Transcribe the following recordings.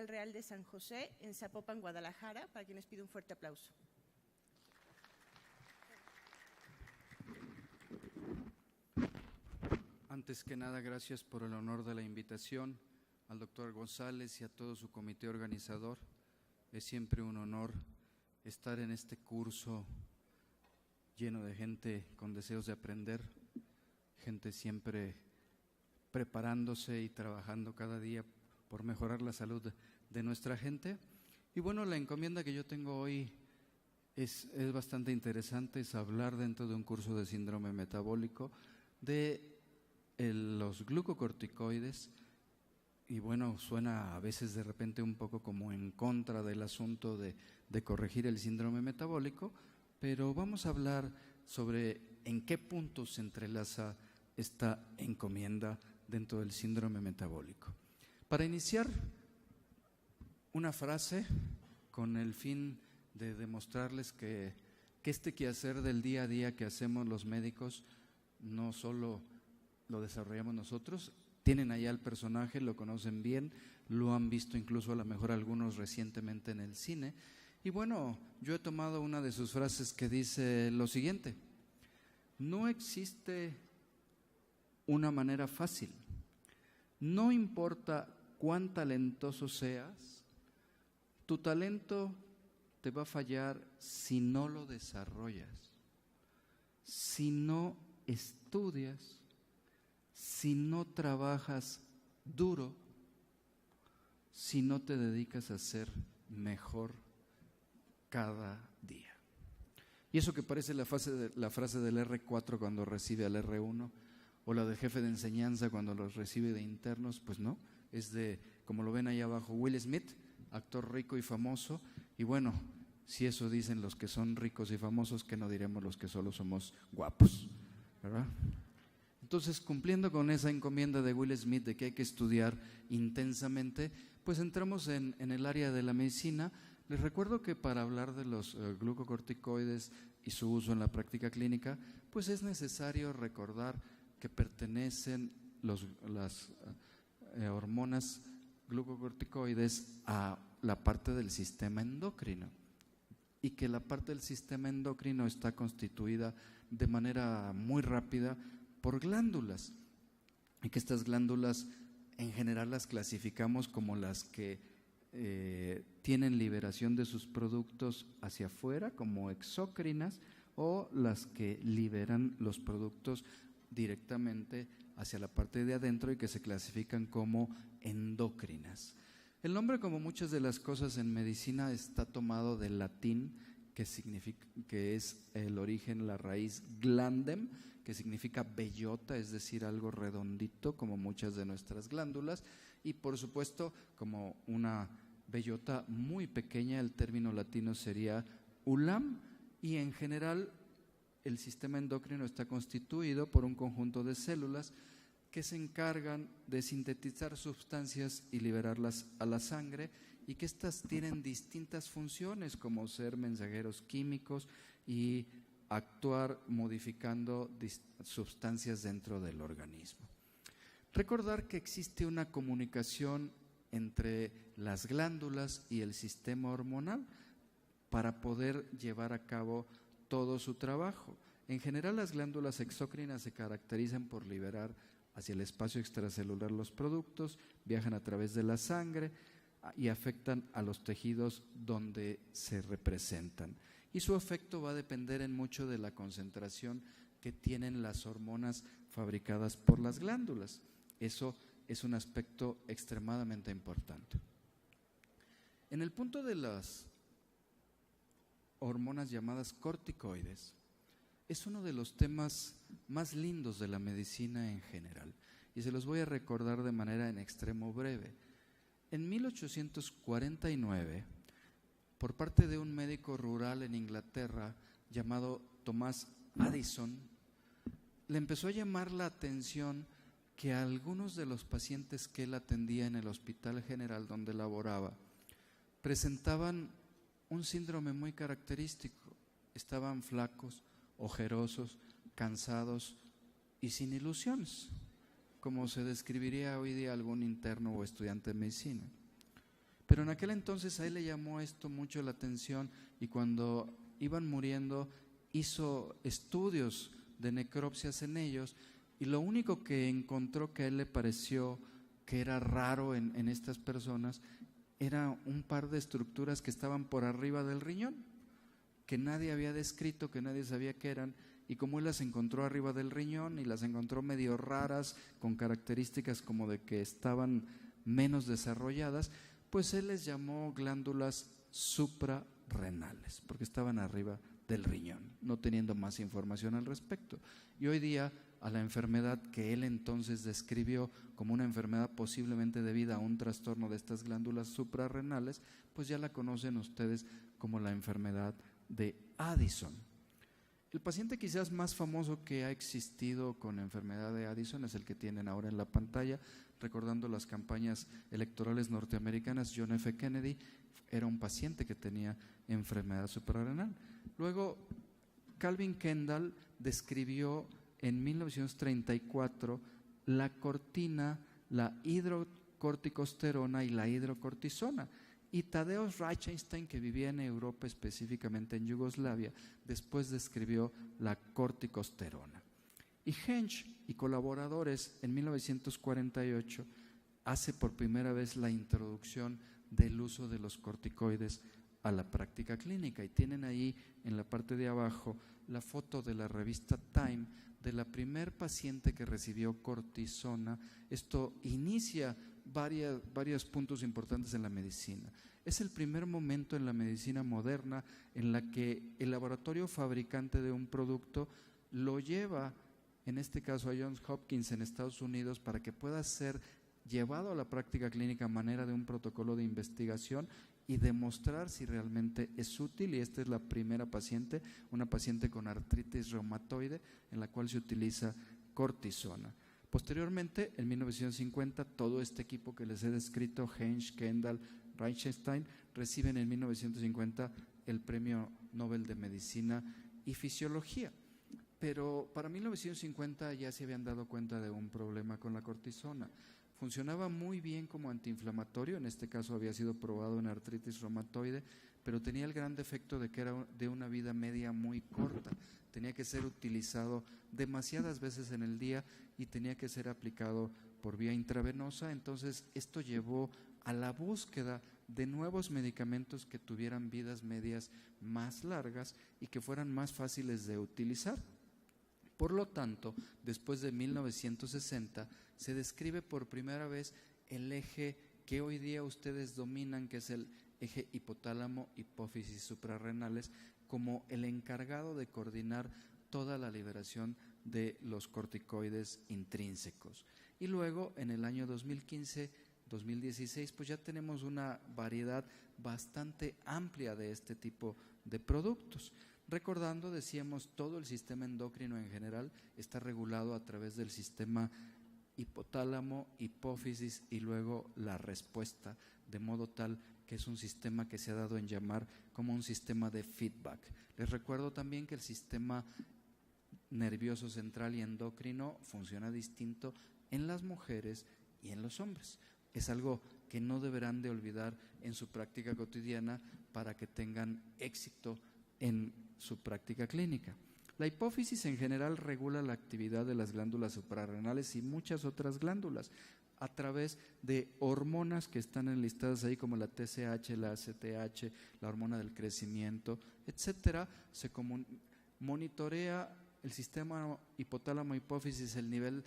Hospital Real de San José en Zapopan, Guadalajara, para quienes pido un fuerte aplauso. Antes que nada, gracias por el honor de la invitación al doctor González y a todo su comité organizador. Es siempre un honor estar en este curso lleno de gente con deseos de aprender, gente siempre preparándose y trabajando cada día por mejorar la salud de nuestra gente. Y bueno, la encomienda que yo tengo hoy es bastante interesante, es hablar dentro de un curso de síndrome metabólico de los glucocorticoides. Y bueno, suena a veces de repente un poco como en contra del asunto de corregir el síndrome metabólico, pero vamos a hablar sobre en qué puntos se entrelaza esta encomienda dentro del síndrome metabólico. Para iniciar, una frase con el fin de demostrarles que este quehacer del día a día que hacemos los médicos no solo lo desarrollamos nosotros. Tienen allá el personaje, lo conocen bien, lo han visto incluso a lo mejor algunos recientemente en el cine. Y bueno, yo he tomado una de sus frases que dice lo siguiente: no existe una manera fácil, no importa cuán talentoso seas, tu talento te va a fallar si no lo desarrollas, si no estudias, si no trabajas duro, si no te dedicas a ser mejor cada día. Y eso que parece la frase del R4 cuando recibe al R1, o la del jefe de enseñanza cuando los recibe de internos, pues no, es de, como lo ven ahí abajo, Will Smith, actor rico y famoso. Y bueno, si eso dicen los que son ricos y famosos, ¿qué no diremos los que solo somos guapos? ¿Verdad? Entonces, cumpliendo con esa encomienda de Will Smith de que hay que estudiar intensamente, pues entramos en el área de la medicina. Les recuerdo que para hablar de los glucocorticoides y su uso en la práctica clínica, pues es necesario recordar que pertenecen las hormonas glucocorticoides a la parte del sistema endocrino, y que la parte del sistema endocrino está constituida de manera muy rápida por glándulas, y que estas glándulas en general las clasificamos como las que tienen liberación de sus productos hacia afuera como exócrinas, o las que liberan los productos directamente hacia la parte de adentro y que se clasifican como endócrinas. El nombre, como muchas de las cosas en medicina, está tomado del latín, que es el origen, la raíz glandem, que significa bellota, es decir, algo redondito como muchas de nuestras glándulas, y por supuesto como una bellota muy pequeña, el término latino sería ulam, y en general el sistema endocrino está constituido por un conjunto de células que se encargan de sintetizar sustancias y liberarlas a la sangre, y que estas tienen distintas funciones, como ser mensajeros químicos y actuar modificando sustancias dentro del organismo. Recordar que existe una comunicación entre las glándulas y el sistema hormonal para poder llevar a cabo todo su trabajo. En general, las glándulas exócrinas se caracterizan por liberar hacia el espacio extracelular los productos, viajan a través de la sangre y afectan a los tejidos donde se representan. Y su efecto va a depender en mucho de la concentración que tienen las hormonas fabricadas por las glándulas. Eso es un aspecto extremadamente importante. En el punto de las hormonas llamadas corticoides, es uno de los temas más lindos de la medicina en general, y se los voy a recordar de manera en extremo breve. En 1849, por parte de un médico rural en Inglaterra llamado Thomas Addison, le empezó a llamar la atención que algunos de los pacientes que él atendía en el Hospital General donde laboraba presentaban un síndrome muy característico. Estaban flacos, ojerosos, cansados y sin ilusiones, como se describiría hoy día algún interno o estudiante de medicina. Pero en aquel entonces a él le llamó esto mucho la atención y cuando iban muriendo hizo estudios de necropsias en ellos y lo único que encontró que a él le pareció que era raro en estas personas era un par de estructuras que estaban por arriba del riñón, que nadie había descrito, que nadie sabía qué eran, y como él las encontró arriba del riñón y las encontró medio raras, con características como de que estaban menos desarrolladas, pues él les llamó glándulas suprarrenales, porque estaban arriba del riñón, no teniendo más información al respecto. Y hoy día a la enfermedad que él entonces describió como una enfermedad posiblemente debida a un trastorno de estas glándulas suprarrenales, pues ya la conocen ustedes como la enfermedad de Addison. El paciente quizás más famoso que ha existido con enfermedad de Addison es el que tienen ahora en la pantalla, recordando las campañas electorales norteamericanas. John F. Kennedy era un paciente que tenía enfermedad suprarrenal. Luego, Calvin Kendall describió en 1934 la cortina, la hidrocorticosterona y la hidrocortisona. Y Tadeusz Reichenstein, que vivía en Europa, específicamente en Yugoslavia, después describió la corticosterona. Y Hensch y colaboradores en 1948 hace por primera vez la introducción del uso de los corticoides a la práctica clínica. Y tienen ahí en la parte de abajo la foto de la revista Time de la primer paciente que recibió cortisona. Esto inicia varios puntos importantes en la medicina. Es el primer momento en la medicina moderna en la que el laboratorio fabricante de un producto lo lleva, en este caso a Johns Hopkins en Estados Unidos, para que pueda ser llevado a la práctica clínica a manera de un protocolo de investigación y demostrar si realmente es útil. Y esta es la primera paciente, una paciente con artritis reumatoide, en la cual se utiliza cortisona. Posteriormente, en 1950, todo este equipo que les he descrito, Hensch, Kendall, Reichenstein, reciben en 1950 el Premio Nobel de Medicina y Fisiología. Pero para 1950 ya se habían dado cuenta de un problema con la cortisona. Funcionaba muy bien como antiinflamatorio, en este caso había sido probado en artritis reumatoide, pero tenía el gran defecto de que era de una vida media muy corta. Tenía que ser utilizado demasiadas veces en el día y tenía que ser aplicado por vía intravenosa. Entonces esto llevó a la búsqueda de nuevos medicamentos que tuvieran vidas medias más largas y que fueran más fáciles de utilizar. Por lo tanto, después de 1960 se describe por primera vez el eje que hoy día ustedes dominan, que es el eje hipotálamo, hipófisis suprarrenales, como el encargado de coordinar toda la liberación de los corticoides intrínsecos. Y luego, en el año 2015-2016, pues ya tenemos una variedad bastante amplia de este tipo de productos. Recordando, decíamos, todo el sistema endocrino en general está regulado a través del sistema hipotálamo, hipófisis y luego la respuesta, de modo tal que es un sistema que se ha dado en llamar como un sistema de feedback. Les recuerdo también que el sistema nervioso central y endocrino funciona distinto en las mujeres y en los hombres. Es algo que no deberán de olvidar en su práctica cotidiana para que tengan éxito en su práctica clínica. La hipófisis en general regula la actividad de las glándulas suprarrenales y muchas otras glándulas a través de hormonas que están enlistadas ahí como la TSH, la ACTH, la hormona del crecimiento, etcétera. Se monitorea el sistema hipotálamo-hipófisis, el nivel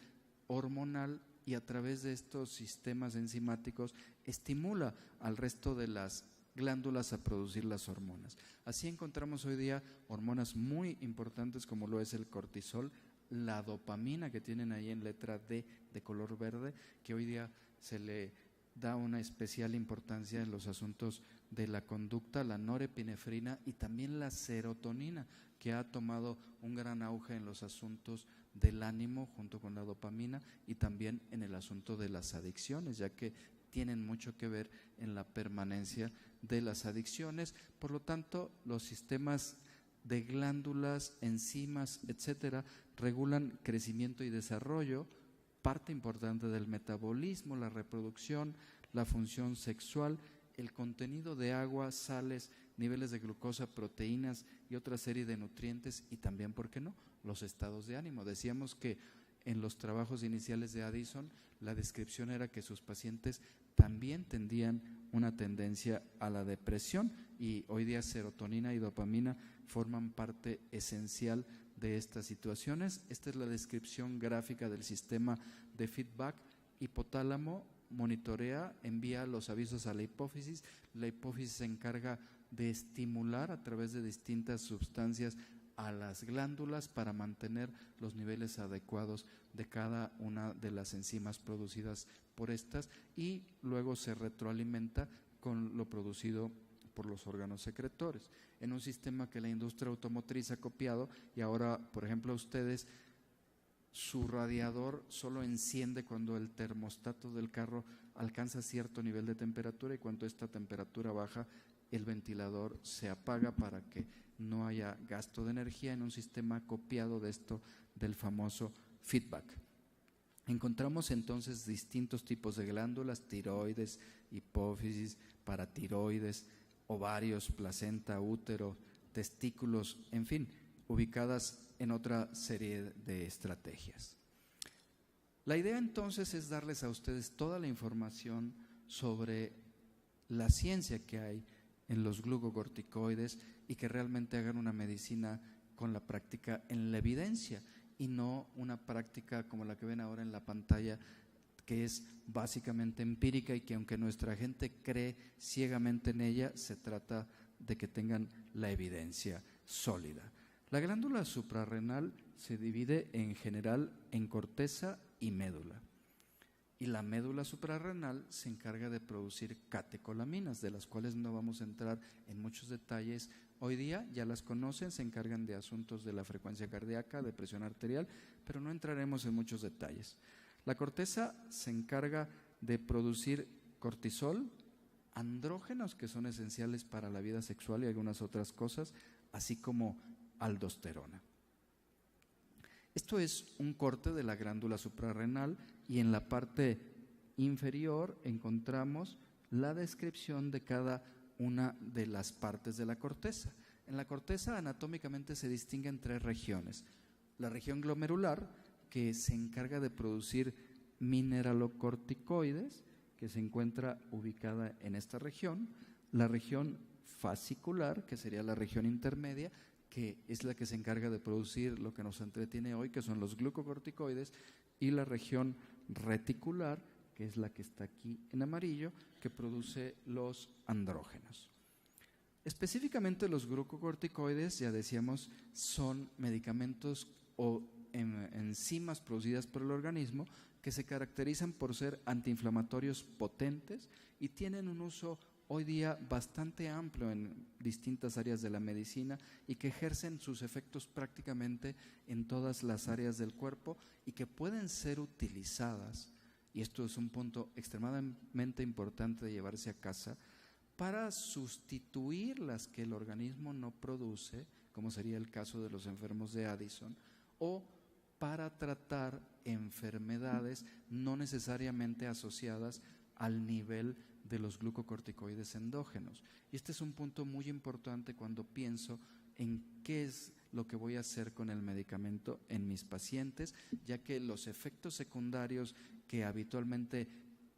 hormonal, y a través de estos sistemas enzimáticos estimula al resto de las glándulas a producir las hormonas. Así encontramos hoy día hormonas muy importantes como lo es el cortisol, la dopamina que tienen ahí en letra D de color verde, que hoy día se le da una especial importancia en los asuntos de la conducta, la norepinefrina y también la serotonina, que ha tomado un gran auge en los asuntos del ánimo junto con la dopamina y también en el asunto de las adicciones, ya que tienen mucho que ver en la permanencia de las adicciones. Por lo tanto, los sistemas de glándulas, enzimas, etcétera, regulan crecimiento y desarrollo, parte importante del metabolismo, la reproducción, la función sexual el contenido de agua, sales, niveles de glucosa, proteínas y otra serie de nutrientes y también, ¿por qué no?, los estados de ánimo. Decíamos que en los trabajos iniciales de Addison la descripción era que sus pacientes también tendían una tendencia a la depresión y hoy día serotonina y dopamina forman parte esencial de estas situaciones. Esta es la descripción gráfica del sistema de feedback. Hipotálamo monitorea, envía los avisos a la hipófisis se encarga de estimular a través de distintas sustancias a las glándulas para mantener los niveles adecuados de cada una de las enzimas producidas por estas y luego se retroalimenta con lo producido por los órganos secretores. En un sistema que la industria automotriz ha copiado y ahora, por ejemplo, ustedes, su radiador solo enciende cuando el termostato del carro alcanza cierto nivel de temperatura y cuando esta temperatura baja, el ventilador se apaga para que no haya gasto de energía en un sistema copiado de esto del famoso feedback. Encontramos entonces distintos tipos de glándulas, tiroides, hipófisis, paratiroides, ovarios, placenta, útero, testículos, en fin, ubicadas en otra serie de estrategias. La idea entonces es darles a ustedes toda la información sobre la ciencia que hay en los glucocorticoides y que realmente hagan una medicina con la práctica en la evidencia y no una práctica como la que ven ahora en la pantalla, que es básicamente empírica y que aunque nuestra gente cree ciegamente en ella, se trata de que tengan la evidencia sólida. La glándula suprarrenal se divide en general en corteza y médula. Y la médula suprarrenal se encarga de producir catecolaminas, de las cuales no vamos a entrar en muchos detalles. Hoy día ya las conocen, se encargan de asuntos de la frecuencia cardíaca, de presión arterial, pero no entraremos en muchos detalles. La corteza se encarga de producir cortisol, andrógenos que son esenciales para la vida sexual y algunas otras cosas, así como aldosterona. Esto es un corte de la glándula suprarrenal y en la parte inferior encontramos la descripción de cada una de las partes de la corteza. En la corteza anatómicamente se distinguen tres regiones. La región glomerular, que se encarga de producir mineralocorticoides, que se encuentra ubicada en esta región. La región fascicular, que sería la región intermedia, que es la que se encarga de producir lo que nos entretiene hoy, que son los glucocorticoides, y la región reticular, que es la que está aquí en amarillo, que produce los andrógenos. Específicamente los glucocorticoides, ya decíamos, son medicamentos o enzimas producidas por el organismo que se caracterizan por ser antiinflamatorios potentes y tienen un uso hoy día bastante amplio en distintas áreas de la medicina y que ejercen sus efectos prácticamente en todas las áreas del cuerpo y que pueden ser utilizadas, y esto es un punto extremadamente importante de llevarse a casa, para sustituir las que el organismo no produce, como sería el caso de los enfermos de Addison, o para tratar enfermedades no necesariamente asociadas al nivel de los glucocorticoides endógenos. Y este es un punto muy importante cuando pienso en qué es lo que voy a hacer con el medicamento en mis pacientes, ya que los efectos secundarios que habitualmente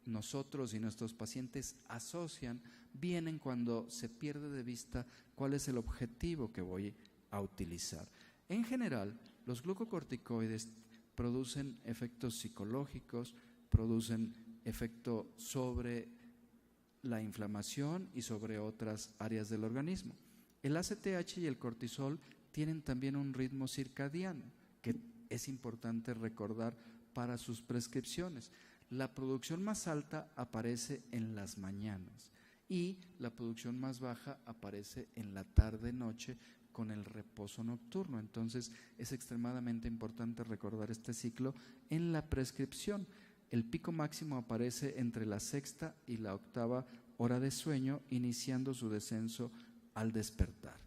nosotros y nuestros pacientes asocian vienen cuando se pierde de vista cuál es el objetivo que voy a utilizar. En general, los glucocorticoides producen efectos psicológicos, producen efecto sobre la inflamación y sobre otras áreas del organismo. El ACTH y el cortisol tienen también un ritmo circadiano que es importante recordar para sus prescripciones. La producción más alta aparece en las mañanas y la producción más baja aparece en la tarde-noche con el reposo nocturno. Entonces es extremadamente importante recordar este ciclo en la prescripción. El pico máximo aparece entre la sexta y la octava hora de sueño, iniciando su descenso al despertar.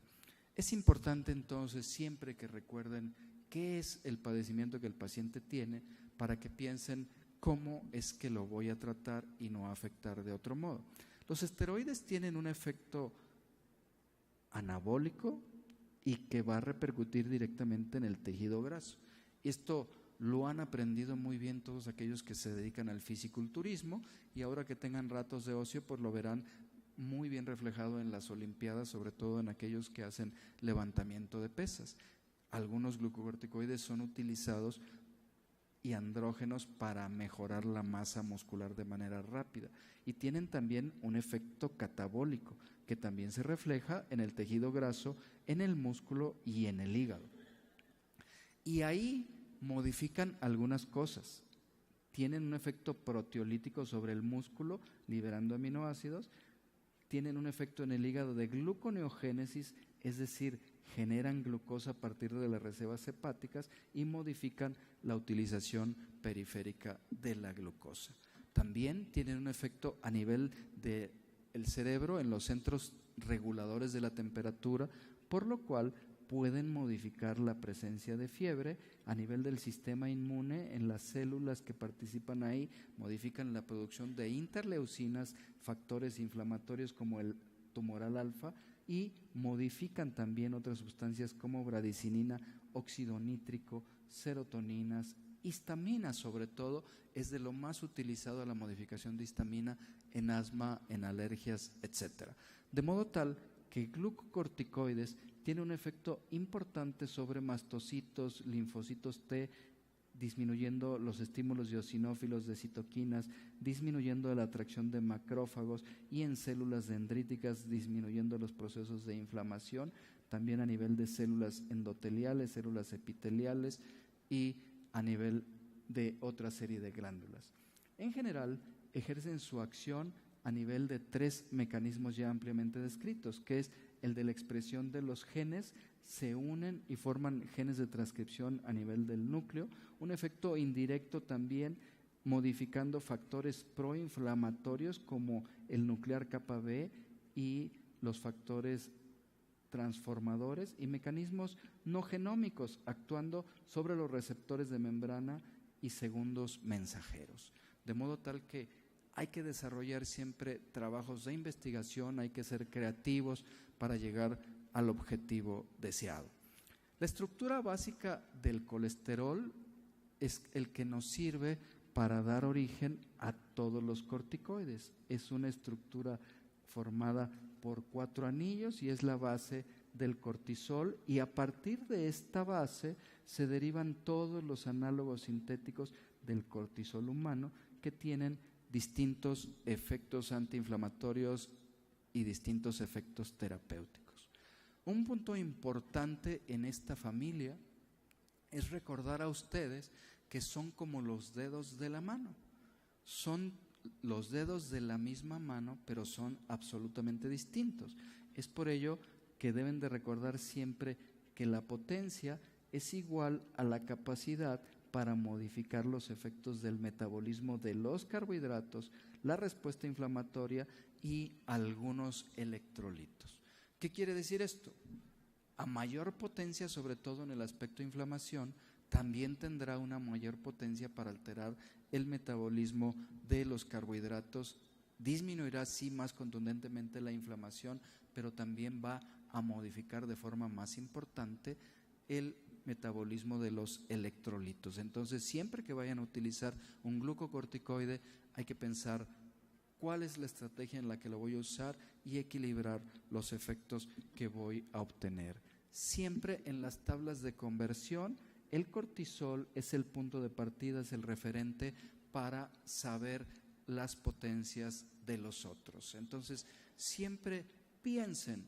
Es importante entonces siempre que recuerden qué es el padecimiento que el paciente tiene para que piensen cómo es que lo voy a tratar y no afectar de otro modo. Los esteroides tienen un efecto anabólico y que va a repercutir directamente en el tejido graso. Esto lo han aprendido muy bien todos aquellos que se dedican al fisiculturismo, y ahora que tengan ratos de ocio, pues lo verán muy bien reflejado en las olimpiadas, sobre todo en aquellos que hacen levantamiento de pesas. Algunos glucocorticoides son utilizados y andrógenos para mejorar la masa muscular de manera rápida, y tienen también un efecto catabólico que también se refleja en el tejido graso, en el músculo y en el hígado. Y ahí modifican algunas cosas. Tienen un efecto proteolítico sobre el músculo, liberando aminoácidos. Tienen un efecto en el hígado de gluconeogénesis, es decir, generan glucosa a partir de las reservas hepáticas y modifican la utilización periférica de la glucosa. También tienen un efecto a nivel del cerebro, en los centros reguladores de la temperatura, por lo cual pueden modificar la presencia de fiebre. A nivel del sistema inmune, en las células que participan ahí, modifican la producción de interleucinas, factores inflamatorios como el tumoral alfa, y modifican también otras sustancias como bradicinina, óxido nítrico, serotoninas, histamina. Sobre todo es de lo más utilizado la modificación de histamina en asma, en alergias, etc. De modo tal que glucocorticoides tiene un efecto importante sobre mastocitos, linfocitos T, disminuyendo los estímulos eosinófilos de citoquinas, disminuyendo la atracción de macrófagos, y en células dendríticas disminuyendo los procesos de inflamación, también a nivel de células endoteliales, células epiteliales y a nivel de otra serie de glándulas. En general, ejercen su acción a nivel de 3 mecanismos ya ampliamente descritos, que es el de la expresión de los genes. Se unen y forman genes de transcripción a nivel del núcleo, un efecto indirecto también modificando factores proinflamatorios como el nuclear kappa B y los factores transformadores, y mecanismos no genómicos actuando sobre los receptores de membrana y segundos mensajeros. De modo tal que hay que desarrollar siempre trabajos de investigación, hay que ser creativos para llegar al objetivo deseado. La estructura básica del colesterol es el que nos sirve para dar origen a todos los corticoides. Es una estructura formada por 4 anillos y es la base del cortisol, y a partir de esta base se derivan todos los análogos sintéticos del cortisol humano, que tienen distintos efectos antiinflamatorios y distintos efectos terapéuticos. Un punto importante en esta familia es recordar a ustedes que son como los dedos de la mano. Son los dedos de la misma mano, pero son absolutamente distintos. Es por ello que deben de recordar siempre que la potencia es igual a la capacidad para modificar los efectos del metabolismo de los carbohidratos, la respuesta inflamatoria y algunos electrolitos. ¿Qué quiere decir esto? A mayor potencia, sobre todo en el aspecto de inflamación, también tendrá una mayor potencia para alterar el metabolismo de los carbohidratos. Disminuirá sí más contundentemente la inflamación, pero también va a modificar de forma más importante el metabolismo de los electrolitos. Entonces, siempre que vayan a utilizar un glucocorticoide, hay que pensar cuál es la estrategia en la que lo voy a usar y equilibrar los efectos que voy a obtener. Siempre en las tablas de conversión, el cortisol es el punto de partida, es el referente para saber las potencias de los otros. Entonces, siempre piensen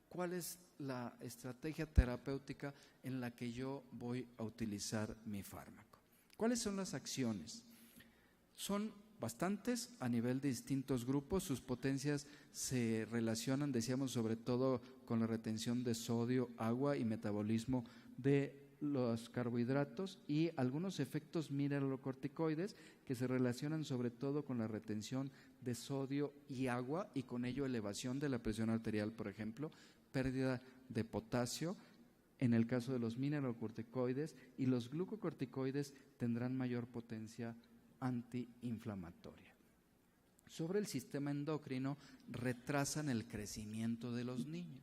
cuál es la estrategia terapéutica en la que yo voy a utilizar mi fármaco. ¿Cuáles son las acciones? Son bastantes a nivel de distintos grupos. Sus potencias se relacionan, decíamos, sobre todo con la retención de sodio, agua y metabolismo de los carbohidratos, y algunos efectos mineralocorticoides que se relacionan sobre todo con la retención de sodio y agua, y con ello elevación de la presión arterial, por ejemplo, pérdida de potasio en el caso de los mineralocorticoides, y los glucocorticoides tendrán mayor potencia antiinflamatoria. sobre el sistema endocrino retrasan el crecimiento de los niños.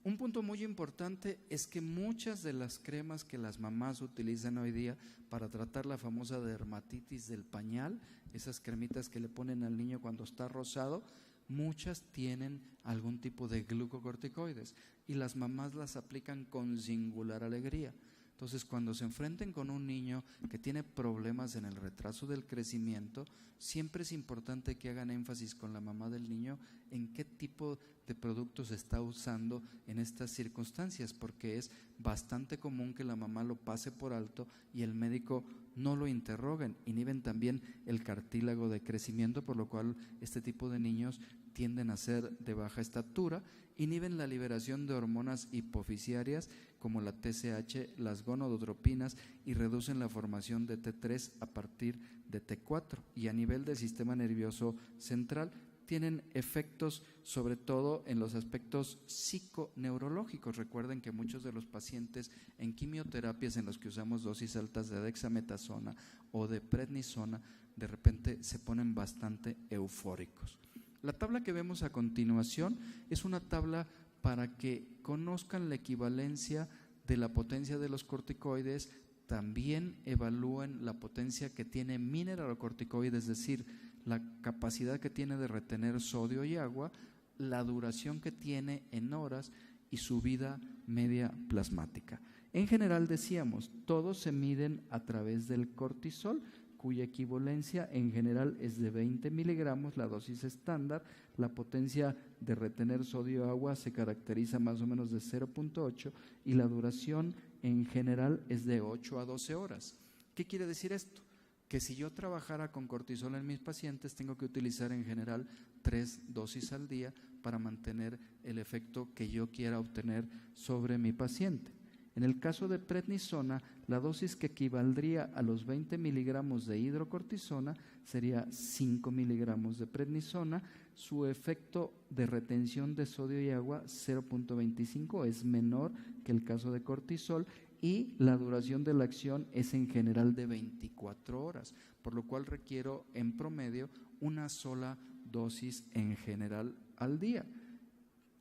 Un punto muy importante es que muchas de las cremas que las mamás utilizan hoy día para tratar la famosa dermatitis del pañal, esas cremitas que le ponen al niño cuando está rosado, muchas tienen algún tipo de glucocorticoides y las mamás las aplican con singular alegría. Entonces, cuando se enfrenten con un niño que tiene problemas en el retraso del crecimiento, siempre es importante que hagan énfasis con la mamá del niño en qué tipo de productos está usando en estas circunstancias, porque es bastante común que la mamá lo pase por alto y el médico no lo interroguen. Inhiben también el cartílago de crecimiento, por lo cual este tipo de niños tienden a ser de baja estatura. Inhiben la liberación de hormonas hipofisiarias como la TSH, las gonadotropinas, y reducen la formación de T3 a partir de T4. Y a nivel del sistema nervioso central tienen efectos sobre todo en los aspectos psiconeurológicos. Recuerden que muchos de los pacientes en quimioterapias en los que usamos dosis altas de dexametasona o de prednisona, de repente se ponen bastante eufóricos. La tabla que vemos a continuación es una tabla para que conozcan la equivalencia de la potencia de los corticoides, también evalúen la potencia que tiene mineralocorticoide, es decir, la capacidad que tiene de retener sodio y agua, la duración que tiene en horas y su vida media plasmática. En general decíamos, todos se miden a través del cortisol, cuya equivalencia en general es de 20 miligramos, la dosis estándar. La potencia de retener sodio y agua se caracteriza más o menos de 0.8 y la duración en general es de 8 a 12 horas. ¿Qué quiere decir esto? Que si yo trabajara con cortisol en mis pacientes, tengo que utilizar en general 3 dosis al día para mantener el efecto que yo quiera obtener sobre mi paciente. En el caso de prednisona, la dosis que equivaldría a los 20 miligramos de hidrocortisona sería 5 miligramos de prednisona. Su efecto de retención de sodio y agua, 0.25, es menor que el caso de cortisol, y la duración de la acción es en general de 24 horas, por lo cual requiero en promedio una sola dosis en general al día.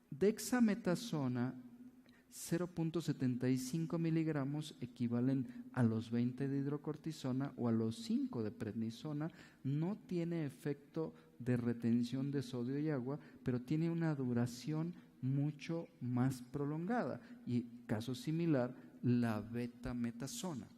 Dexametasona, 0.75 miligramos equivalen a los 20 de hidrocortisona o a los 5 de prednisona. No tiene efecto de retención de sodio y agua, pero tiene una duración mucho más prolongada. Y caso similar, la betametasona.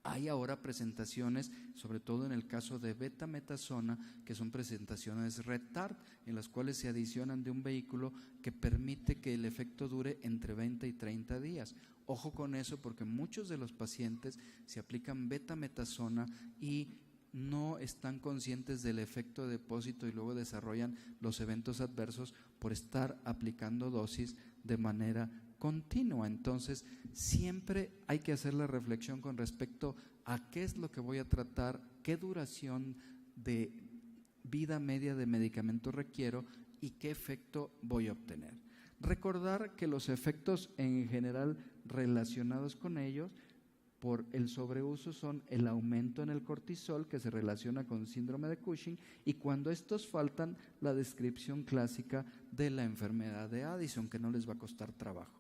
Hay ahora presentaciones, sobre todo en el caso de betametasona, que son presentaciones retard, en las cuales se adicionan de un vehículo que permite que el efecto dure entre 20 y 30 días. Ojo con eso, porque muchos de los pacientes se aplican betametasona y no están conscientes del efecto de depósito y luego desarrollan los eventos adversos por estar aplicando dosis de manera continua. Entonces, siempre hay que hacer la reflexión con respecto a qué es lo que voy a tratar, qué duración de vida media de medicamento requiero y qué efecto voy a obtener. Recordar que los efectos en general relacionados con ellos por el sobreuso son el aumento en el cortisol, que se relaciona con síndrome de Cushing, y cuando estos faltan, la descripción clásica de la enfermedad de Addison, que no les va a costar trabajo.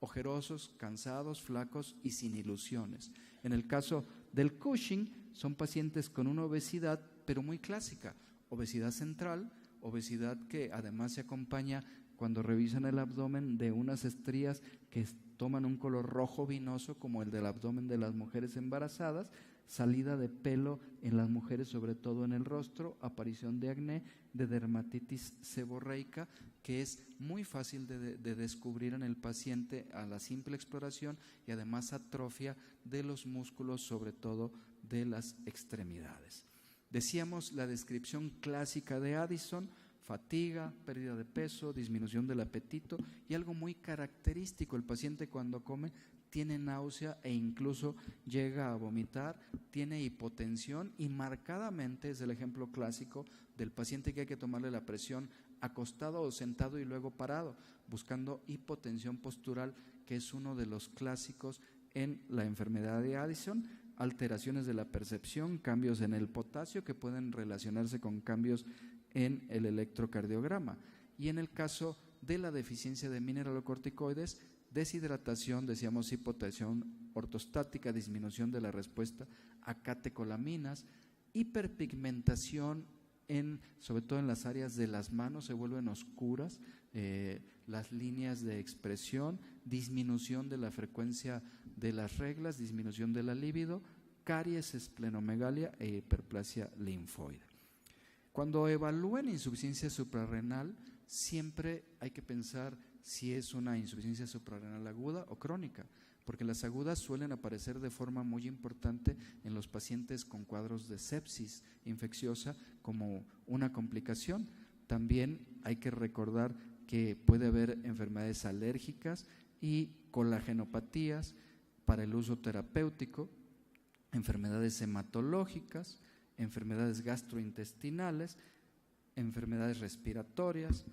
Ojerosos, cansados, flacos y sin ilusiones. En el caso del Cushing, son pacientes con una obesidad, pero muy clásica, obesidad central, obesidad que además se acompaña, cuando revisan el abdomen, de unas estrías que toman un color rojo vinoso, como el del abdomen de las mujeres embarazadas, salida de pelo en las mujeres, sobre todo en el rostro, aparición de acné, de dermatitis seborreica, que es muy fácil de descubrir en el paciente a la simple exploración, y además atrofia de los músculos, sobre todo de las extremidades. Decíamos la descripción clásica de Addison: fatiga, pérdida de peso, disminución del apetito y algo muy característico, el paciente cuando come tiene náusea e incluso llega a vomitar, tiene hipotensión, y marcadamente es el ejemplo clásico del paciente que hay que tomarle la presión acostado o sentado y luego parado, buscando hipotensión postural, que es uno de los clásicos en la enfermedad de Addison. alteraciones de la percepción, cambios en el potasio que pueden relacionarse con cambios en el electrocardiograma. Y en el caso de la deficiencia de mineralocorticoides, deshidratación, decíamos hipotensión ortostática, disminución de la respuesta a catecolaminas, hiperpigmentación sobre todo en las áreas de las manos se vuelven oscuras, las líneas de expresión, disminución de la frecuencia de las reglas, disminución de la libido, caries, esplenomegalia e hiperplasia linfoide. Cuando evalúen insuficiencia suprarrenal, siempre hay que pensar si es una insuficiencia suprarrenal aguda o crónica, porque las agudas suelen aparecer de forma muy importante en los pacientes con cuadros de sepsis infecciosa como una complicación. También hay que recordar que puede haber enfermedades alérgicas y colagenopatías para el uso terapéutico, enfermedades hematológicas, enfermedades gastrointestinales, enfermedades respiratorias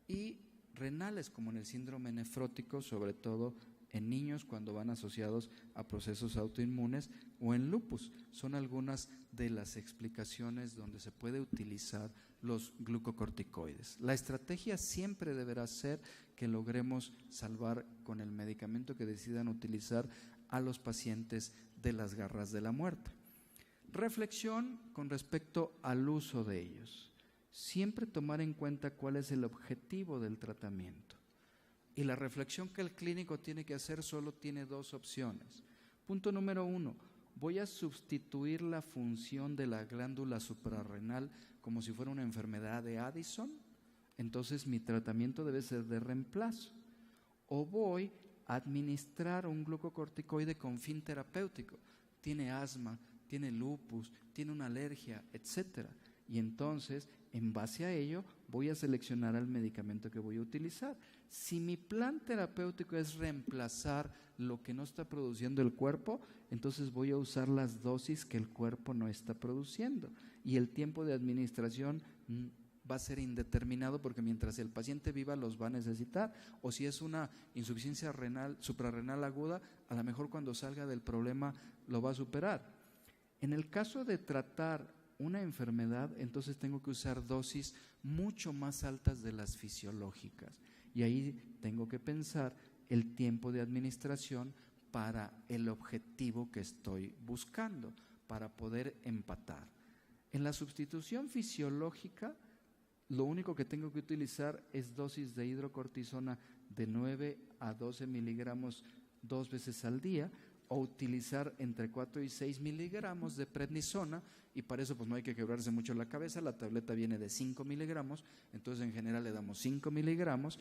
y renales, como en el síndrome nefrótico, sobre todo en niños cuando van asociados a procesos autoinmunes, o en lupus. Son algunas de las explicaciones donde se puede utilizar los glucocorticoides. La estrategia siempre deberá ser que logremos salvar con el medicamento que decidan utilizar a los pacientes de las garras de la muerte. Reflexión con respecto al uso de ellos. Siempre tomar en cuenta cuál es el objetivo del tratamiento. Y la reflexión que el clínico tiene que hacer solo tiene dos opciones. Punto número 1, voy a sustituir la función de la glándula suprarrenal como si fuera una enfermedad de Addison, entonces mi tratamiento debe ser de reemplazo. O voy a administrar un glucocorticoide con fin terapéutico, tiene asma, tiene lupus, tiene una alergia, etcétera. Y entonces, en base a ello, voy a seleccionar el medicamento que voy a utilizar. Si mi plan terapéutico es reemplazar lo que no está produciendo el cuerpo, entonces voy a usar las dosis que el cuerpo no está produciendo. Y el tiempo de administración va a ser indeterminado porque mientras el paciente viva los va a necesitar. O si es una insuficiencia renal, suprarrenal aguda, a lo mejor cuando salga del problema lo va a superar. En el caso de tratar una enfermedad, entonces tengo que usar dosis mucho más altas de las fisiológicas. Y ahí tengo que pensar el tiempo de administración para el objetivo que estoy buscando, para poder empatar. En la sustitución fisiológica, lo único que tengo que utilizar es dosis de hidrocortisona de 9 a 12 miligramos 2 veces al día, o utilizar entre 4 y 6 miligramos de prednisona, y para eso pues no hay que quebrarse mucho la cabeza. La tableta viene de 5 miligramos, entonces en general le damos 5 miligramos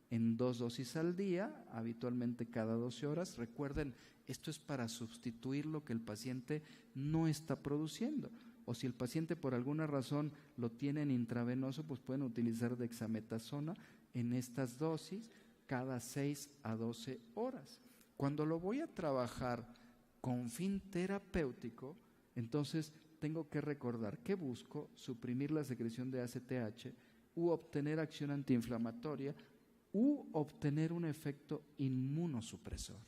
en 2 dosis al día, habitualmente cada 12 horas. Recuerden, esto es para sustituir lo que el paciente no está produciendo, o si el paciente por alguna razón lo tiene en intravenoso, pues pueden utilizar dexametasona en estas dosis cada 6 a 12 horas. Cuando lo voy a trabajar con fin terapéutico, entonces tengo que recordar que busco suprimir la secreción de ACTH u obtener acción antiinflamatoria u obtener un efecto inmunosupresor.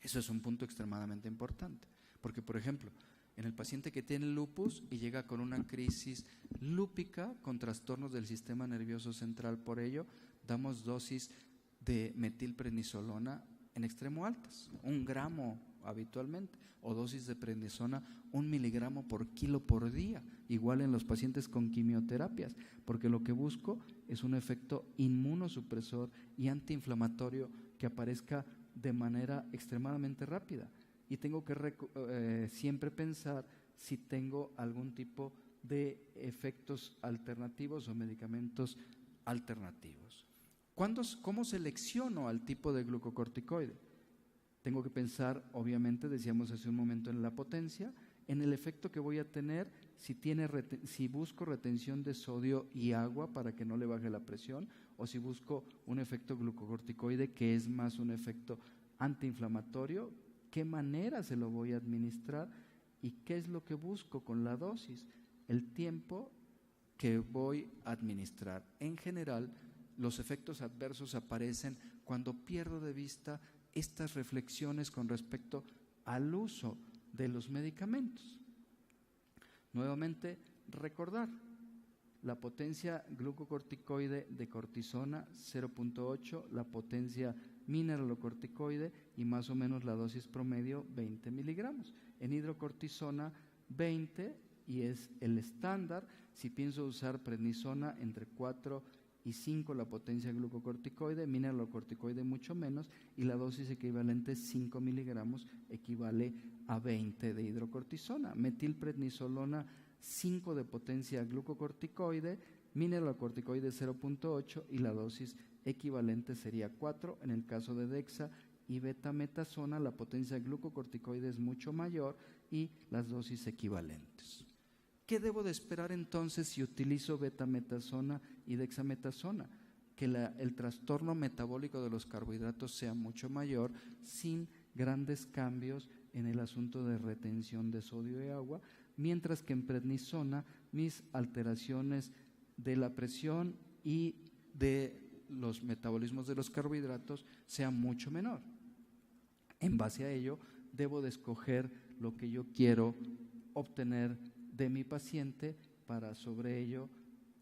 Eso es un punto extremadamente importante, porque por ejemplo, en el paciente que tiene lupus y llega con una crisis lúpica con trastornos del sistema nervioso central, por ello damos dosis de metilprednisolona en extremo altas, 1 gramo habitualmente, o dosis de prednisona 1 miligramo por kilo por día, igual en los pacientes con quimioterapias, porque lo que busco es un efecto inmunosupresor y antiinflamatorio que aparezca de manera extremadamente rápida. Y tengo que siempre pensar si tengo algún tipo de efectos alternativos o medicamentos alternativos. ¿Cómo selecciono al tipo de glucocorticoide? Tengo que pensar, obviamente, decíamos hace un momento, en la potencia, en el efecto que voy a tener, si busco retención de sodio y agua para que no le baje la presión, o si busco un efecto glucocorticoide que es más un efecto antiinflamatorio, qué manera se lo voy a administrar y qué es lo que busco con la dosis, el tiempo que voy a administrar. En general, los efectos adversos aparecen cuando pierdo de vista estas reflexiones con respecto al uso de los medicamentos. Nuevamente, recordar la potencia glucocorticoide de cortisona 0.8, la potencia mineralocorticoide y más o menos la dosis promedio 20 miligramos. En hidrocortisona 20 y es el estándar. Si pienso usar prednisona, entre 4 y 5 la potencia glucocorticoide, mineralocorticoide mucho menos, y la dosis equivalente 5 miligramos equivale a 20 de hidrocortisona. Metilprednisolona 5 de potencia glucocorticoide, mineralocorticoide 0.8 y la dosis equivalente sería 4. En el caso de Dexa y betametasona, la potencia glucocorticoide es mucho mayor y las dosis equivalentes. ¿Qué debo de esperar entonces si utilizo betametasona y dexametasona? Que el trastorno metabólico de los carbohidratos sea mucho mayor, sin grandes cambios en el asunto de retención de sodio y agua, mientras que en prednisona mis alteraciones de la presión y de los metabolismos de los carbohidratos sean mucho menor. En base a ello, debo de escoger lo que yo quiero obtener de mi paciente para sobre ello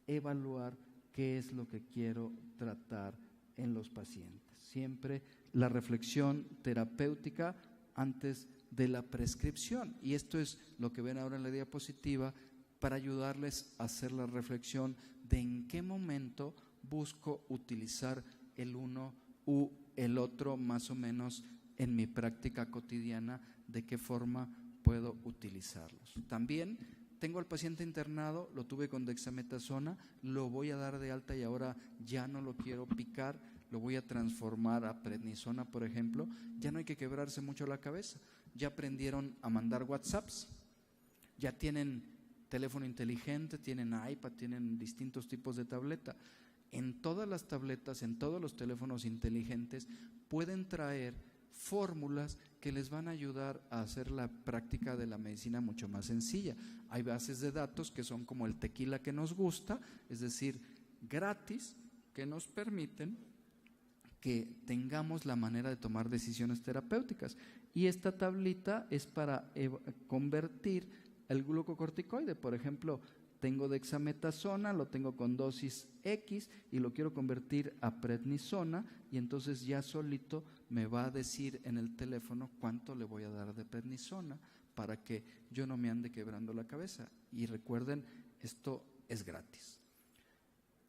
evaluar qué es lo que quiero tratar en los pacientes. Siempre la reflexión terapéutica antes de la prescripción, y esto es lo que ven ahora en la diapositiva para ayudarles a hacer la reflexión de en qué momento busco utilizar el uno u el otro más o menos en mi práctica cotidiana, de qué forma puedo utilizarlos. También tengo al paciente internado, lo tuve con dexametasona, lo voy a dar de alta y ahora ya no lo quiero picar, lo voy a transformar a prednisona, por ejemplo. Ya no hay que quebrarse mucho la cabeza, ya aprendieron a mandar WhatsApps, ya tienen teléfono inteligente, tienen iPad, tienen distintos tipos de tableta. En todas las tabletas, en todos los teléfonos inteligentes pueden traer fórmulas que les van a ayudar a hacer la práctica de la medicina mucho más sencilla. Hay bases de datos que son como el tequila que nos gusta, es decir, gratis, que nos permiten que tengamos la manera de tomar decisiones terapéuticas. Y esta tablita es para convertir el glucocorticoide. Por ejemplo, tengo dexametasona, lo tengo con dosis X y lo quiero convertir a prednisona, y entonces ya solito me va a decir en el teléfono cuánto le voy a dar de prednisona para que yo no me ande quebrando la cabeza. Y recuerden, esto es gratis.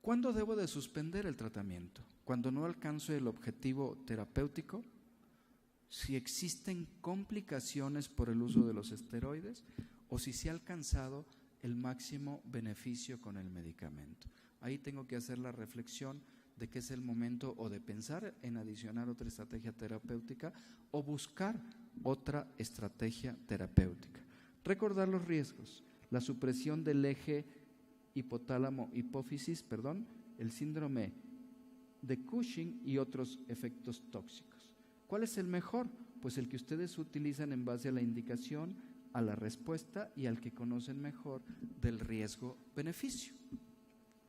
¿Cuándo debo de suspender el tratamiento? Cuando no alcanzo el objetivo terapéutico, si existen complicaciones por el uso de los esteroides o si se ha alcanzado el máximo beneficio con el medicamento. Ahí tengo que hacer la reflexión de que es el momento o de pensar en adicionar otra estrategia terapéutica o buscar otra estrategia terapéutica. Recordar los riesgos: la supresión del eje hipotálamo-hipófisis, el síndrome de Cushing y otros efectos tóxicos. ¿Cuál es el mejor? Pues el que ustedes utilizan en base a la indicación, a la respuesta y al que conocen mejor del riesgo-beneficio.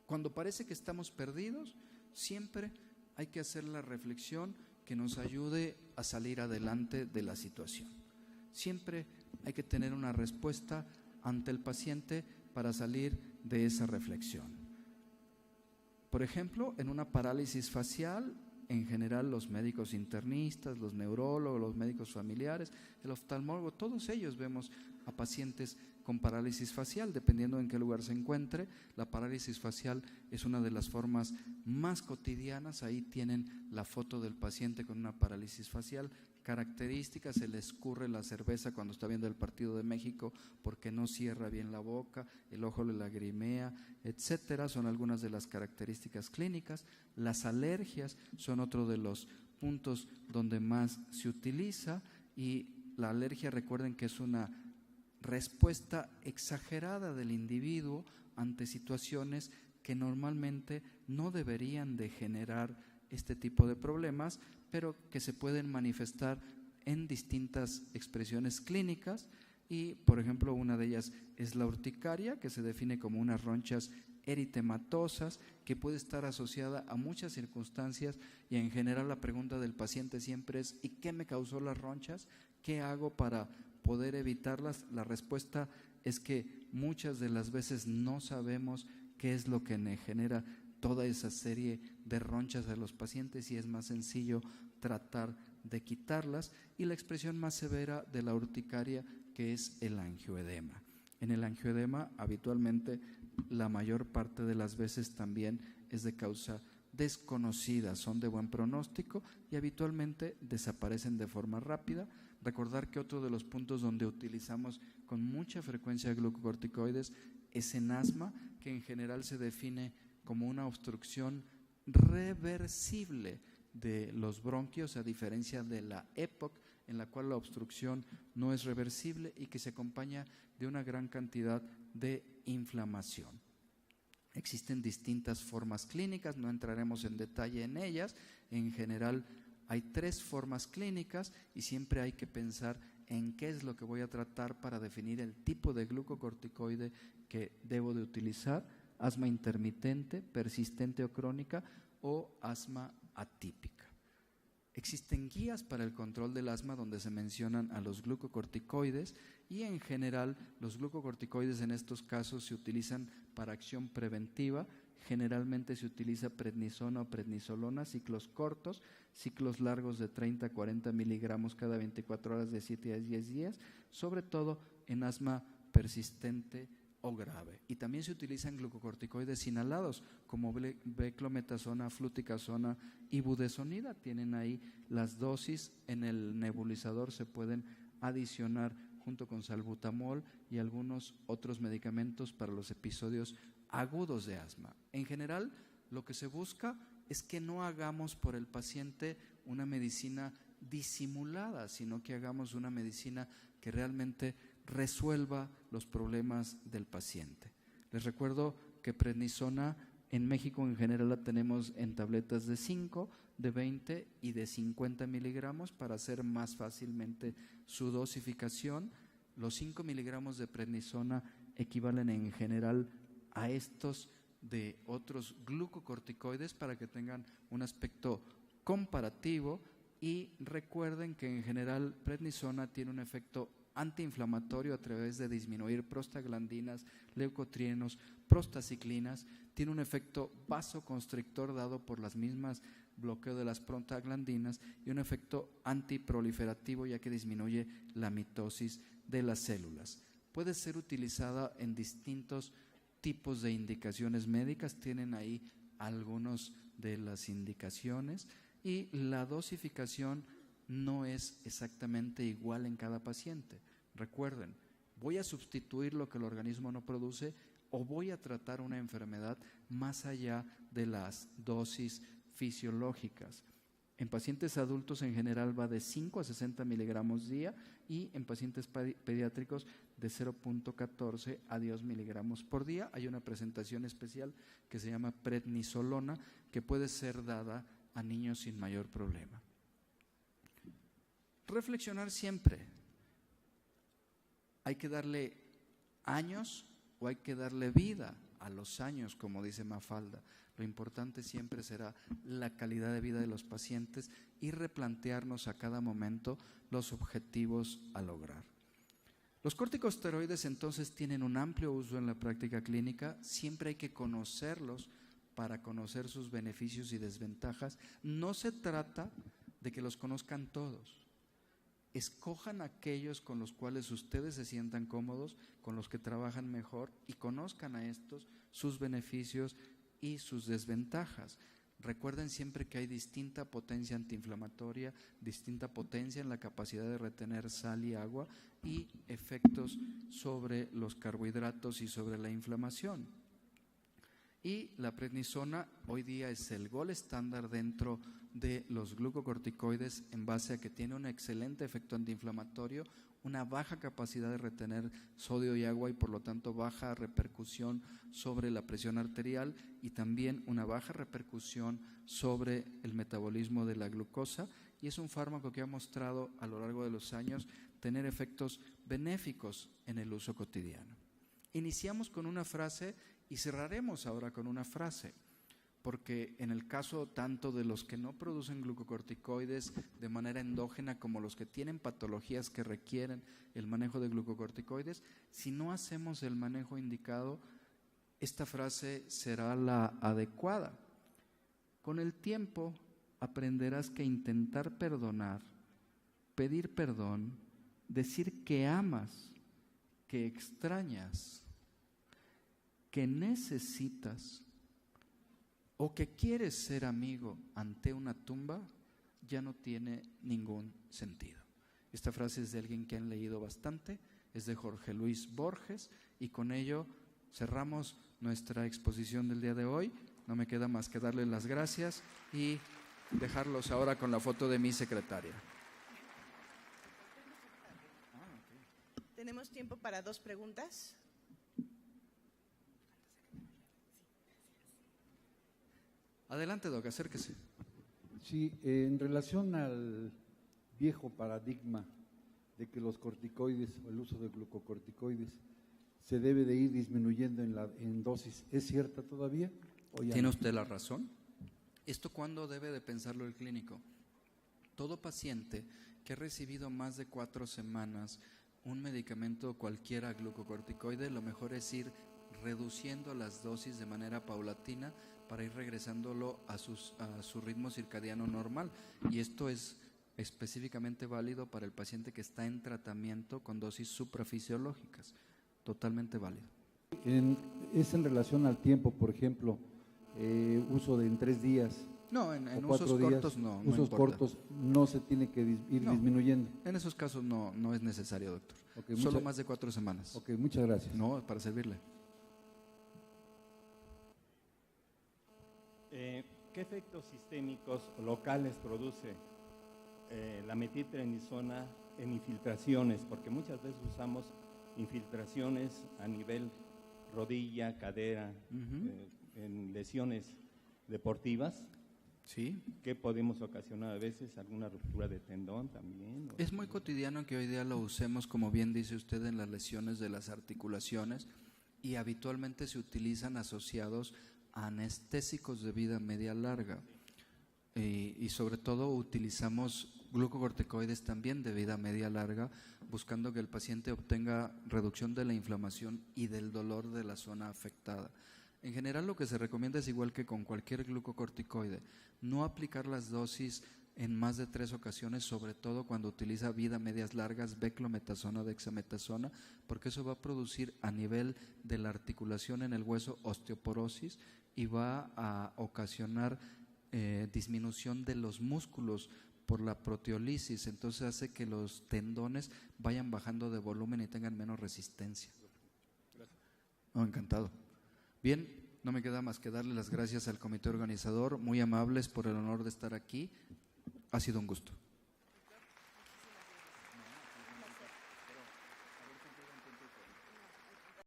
Cuando parece que estamos perdidos, siempre hay que hacer la reflexión que nos ayude a salir adelante de la situación. Siempre hay que tener una respuesta ante el paciente para salir de esa reflexión. Por ejemplo, en una parálisis facial, en general los médicos internistas, los neurólogos, los médicos familiares, el oftalmólogo, todos ellos vemos a pacientes con parálisis facial, dependiendo en qué lugar se encuentre. La parálisis facial es una de las formas más cotidianas. Ahí tienen la foto del paciente con una parálisis facial característica: se le escurre la cerveza cuando está viendo el partido de México porque no cierra bien la boca, el ojo le lagrimea, etcétera. Son algunas de las características clínicas. Las alergias son otro de los puntos donde más se utiliza, y la alergia, recuerden que es una respuesta exagerada del individuo ante situaciones que normalmente no deberían de generar este tipo de problemas, pero que se pueden manifestar en distintas expresiones clínicas. Y, por ejemplo, una de ellas es la urticaria, que se define como unas ronchas eritematosas, que puede estar asociada a muchas circunstancias, y en general la pregunta del paciente siempre es: ¿y qué me causó las ronchas? ¿Qué hago para poder evitarlas? La respuesta es que muchas de las veces no sabemos qué es lo que genera toda esa serie de ronchas a los pacientes y es más sencillo tratar de quitarlas. Y la expresión más severa de la urticaria, que es el angioedema. En el angioedema habitualmente la mayor parte de las veces también es de causa desconocida, son de buen pronóstico y habitualmente desaparecen de forma rápida. Recordar que otro de los puntos donde utilizamos con mucha frecuencia glucocorticoides es en asma, que en general se define como una obstrucción reversible de los bronquios, a diferencia de la EPOC, en la cual la obstrucción no es reversible y que se acompaña de una gran cantidad de inflamación. Existen distintas formas clínicas, no entraremos en detalle en ellas. En general hay 3 formas clínicas y siempre hay que pensar en qué es lo que voy a tratar para definir el tipo de glucocorticoide que debo de utilizar: asma intermitente, persistente o crónica, o asma atípica. Existen guías para el control del asma donde se mencionan a los glucocorticoides y en general los glucocorticoides en estos casos se utilizan para acción preventiva. Generalmente se utiliza prednisona o prednisolona, ciclos cortos, ciclos largos de 30 a 40 miligramos cada 24 horas de 7 a 10 días, sobre todo en asma persistente o grave. Y también se utilizan glucocorticoides inhalados como beclometasona, fluticasona y budesonida. Tienen ahí las dosis. En el nebulizador se pueden adicionar junto con salbutamol y algunos otros medicamentos para los episodios agudos de asma. En general, lo que se busca es que no hagamos por el paciente una medicina disimulada, sino que hagamos una medicina que realmente resuelva los problemas del paciente. Les recuerdo que prednisona en México en general la tenemos en tabletas de 5, de 20 y de 50 miligramos para hacer más fácilmente su dosificación. Los 5 miligramos de prednisona equivalen en general a estos de otros glucocorticoides para que tengan un aspecto comparativo. Y recuerden que en general prednisona tiene un efecto antiinflamatorio a través de disminuir prostaglandinas, leucotrienos, prostaciclinas. Tiene un efecto vasoconstrictor dado por las mismas bloqueo de las prostaglandinas y un efecto antiproliferativo, ya que disminuye la mitosis de las células. Puede ser utilizada en distintos tipos de indicaciones médicas. Tienen ahí algunas de las indicaciones y la dosificación no es exactamente igual en cada paciente. Recuerden, ¿voy a sustituir lo que el organismo no produce o voy a tratar una enfermedad más allá de las dosis fisiológicas? En pacientes adultos en general va de 5 a 60 miligramos día y en pacientes pediátricos de 0.14 a 10 miligramos por día. Hay una presentación especial que se llama prednisolona que puede ser dada a niños sin mayor problema. Reflexionar siempre. ¿Hay que darle años o hay que darle vida a los años, como dice Mafalda? Lo importante siempre será la calidad de vida de los pacientes y replantearnos a cada momento los objetivos a lograr. Los corticosteroides entonces tienen un amplio uso en la práctica clínica. Siempre hay que conocerlos para conocer sus beneficios y desventajas. No se trata de que los conozcan todos. Escojan aquellos con los cuales ustedes se sientan cómodos, con los que trabajan mejor y conozcan a estos sus beneficios y sus desventajas. Recuerden siempre que hay distinta potencia antiinflamatoria, distinta potencia en la capacidad de retener sal y agua y efectos sobre los carbohidratos y sobre la inflamación. Y la prednisona hoy día es el gold estándar dentro de los glucocorticoides en base a que tiene un excelente efecto antiinflamatorio, una baja capacidad de retener sodio y agua y por lo tanto baja repercusión sobre la presión arterial y también una baja repercusión sobre el metabolismo de la glucosa, y es un fármaco que ha mostrado a lo largo de los años tener efectos benéficos en el uso cotidiano. Iniciamos con una frase y cerraremos ahora con una frase. porque en el caso tanto de los que no producen glucocorticoides de manera endógena como los que tienen patologías que requieren el manejo de glucocorticoides, si no hacemos el manejo indicado, esta frase será la adecuada. Con el tiempo aprenderás que intentar perdonar, pedir perdón, decir que amas, que extrañas, que necesitas o que quieres ser amigo ante una tumba, ya no tiene ningún sentido. Esta frase es de alguien que han leído bastante, es de Jorge Luis Borges, y con ello cerramos nuestra exposición del día de hoy. No me queda más que darles las gracias y dejarlos ahora con la foto de mi secretaria. Tenemos tiempo para 2 preguntas. Adelante, Doc, acérquese. Sí, en relación al viejo paradigma de que los corticoides o el uso de glucocorticoides se debe de ir disminuyendo en dosis, ¿es cierta todavía? ¿O ya Tiene no? usted la razón. ¿Esto cuándo debe de pensarlo el clínico? Todo paciente que ha recibido más de 4 semanas un medicamento cualquiera glucocorticoide, lo mejor es ir reduciendo las dosis de manera paulatina para ir regresándolo a su ritmo circadiano normal. Y esto es específicamente válido para el paciente que está en tratamiento con dosis suprafisiológicas. Totalmente válido. Es en relación al tiempo, por ejemplo, uso de en 3 días. No, en o 4 usos días, cortos no usos importa. cortos no se tiene que ir No. disminuyendo. En esos casos no es necesario, doctor. Okay, Solo más de 4 semanas. Ok, muchas gracias. No, para servirle. ¿Qué efectos sistémicos locales produce la metilprednisona en infiltraciones? Porque muchas veces usamos infiltraciones a nivel rodilla, cadera, en lesiones deportivas. Sí. ¿Qué podemos ocasionar a veces? ¿Alguna ruptura de tendón también? Es muy cotidiano que hoy día lo usemos, como bien dice usted, en las lesiones de las articulaciones, y habitualmente se utilizan asociados a anestésicos de vida media larga. Y sobre todo utilizamos glucocorticoides también de vida media larga, buscando que el paciente obtenga reducción de la inflamación y del dolor de la zona afectada. En general, lo que se recomienda es igual que con cualquier glucocorticoide, no aplicar las dosis en más de 3 ocasiones, sobre todo cuando utiliza vida medias largas, beclometasona, dexametasona, porque eso va a producir a nivel de la articulación en el hueso osteoporosis y va a ocasionar disminución de los músculos por la proteólisis, entonces hace que los tendones vayan bajando de volumen y tengan menos resistencia. Oh, encantado. Bien, no me queda más que darle las gracias al comité organizador, muy amables por el honor de estar aquí. Ha sido un gusto.